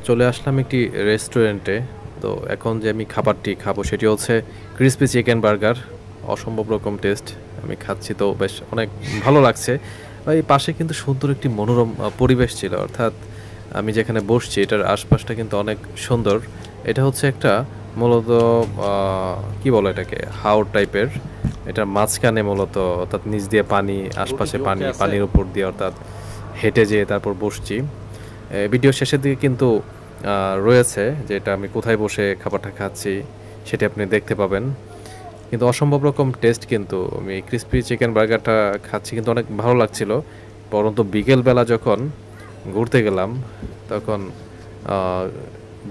চলে আসলাম একটি রেস্টুরেন্টে। তো এখন যে আমি খাবারটি খাবো সেটি হচ্ছে ক্রিসপি চিকেন বার্গার। অসম্ভব রকম টেস্ট। আমি খাচ্ছি তো বেশ অনেক ভালো লাগছে। এই পাশে কিন্তু সুন্দর একটি মনোরম পরিবেশ ছিল। অর্থাৎ আমি যেখানে বসছি এটার আশপাশটা কিন্তু অনেক সুন্দর। এটা হচ্ছে একটা মূলত কি বলে এটাকে হাওর টাইপের। এটার মাঝখানে মূলত অর্থাৎ নিচ দিয়ে পানি, আশপাশে পানি, পানির উপর দিয়ে অর্থাৎ হেঁটে যেয়ে তারপর বসছি। ভিডিও শেষের দিকে কিন্তু রয়েছে যে এটা আমি কোথায় বসে খাবারটা খাচ্ছি সেটি আপনি দেখতে পাবেন। কিন্তু অসম্ভব রকম টেস্ট কিন্তু আমি ক্রিসপি চিকেন বার্গারটা খাচ্ছি কিন্তু অনেক ভালো লাগছিল। পরন্তু বিকেলবেলা যখন ঘুরতে গেলাম তখন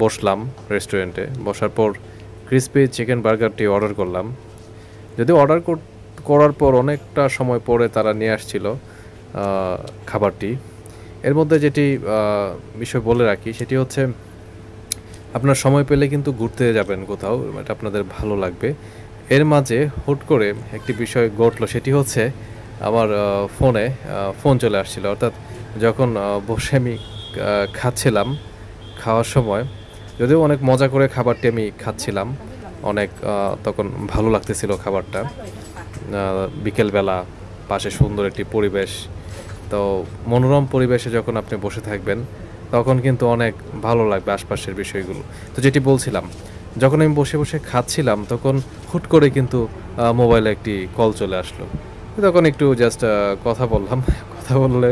বসলাম রেস্টুরেন্টে। বসার পর ক্রিসপি চিকেন বার্গারটি অর্ডার করলাম। যদিও অর্ডার করার পর অনেকটা সময় পরে তারা নিয়ে আসছিল খাবারটি। এর মধ্যে যেটি বিষয় বলে রাখি সেটি হচ্ছে আপনার সময় পেলে কিন্তু ঘুরতে যাবেন কোথাও, এটা আপনাদের ভালো লাগবে। এর মাঝে হুট করে একটি বিষয় ঘটলো, সেটি হচ্ছে আমার ফোনে ফোন চলে আসছিল। অর্থাৎ যখন বসে আমি খাচ্ছিলাম, খাওয়ার সময় যদিও অনেক মজা করে খাবারটি আমি খাচ্ছিলাম, অনেক তখন ভালো লাগতেছিল খাবারটা। বিকেলবেলা পাশে সুন্দর একটি পরিবেশ, তো মনোরম পরিবেশে যখন আপনি বসে থাকবেন তখন কিন্তু অনেক ভালো লাগবে আশপাশের বিষয়গুলো। তো যেটি বলছিলাম, যখন আমি বসে বসে খাচ্ছিলাম তখন হুট করে কিন্তু মোবাইলে একটি কল চলে আসলো। তখন একটু জাস্ট কথা বললাম। কথা বললে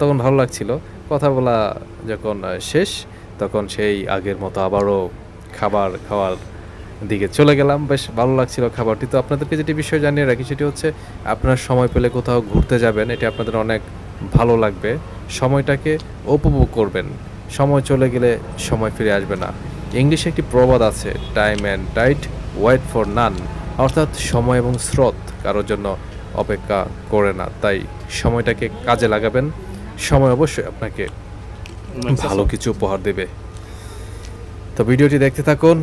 তখন ভালো লাগছিল। কথা বলা যখন শেষ তখন সেই আগের মতো আবারও খাবার খাওয়ার দিকে চলে গেলাম। বেশ ভালো লাগছিল খাবারটি। তো আপনাদেরকে যেটি বিষয় জানিয়ে রাখি সেটি হচ্ছে আপনার সময় পেলে কোথাও ঘুরতে যাবেন, এটি আপনাদের অনেক ভালো লাগবে। সময়টাকে উপভোগ করবেন। সময় চলে গেলে সময় ফিরে আসবে না। ইংলিশে একটি প্রবাদ আছে, time and tide wait for none, অর্থাৎ সময় এবং স্রোত কারোর জন্য অপেক্ষা করে না। তাই সময়টাকে কাজে লাগাবেন। সময় অবশ্যই আপনাকে ভালো কিছু উপহার দেবে। তো ভিডিওটি দেখতে থাকুন।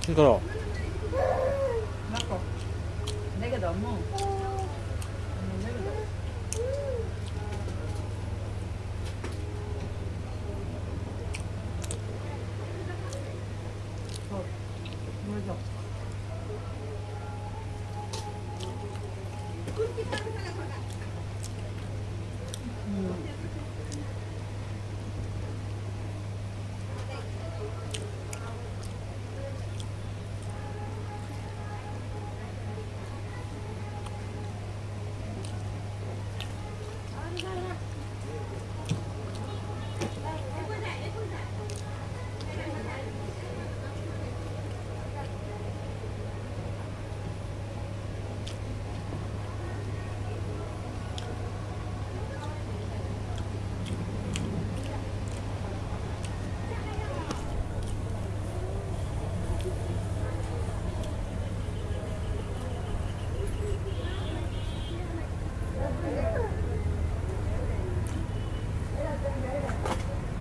কি করো?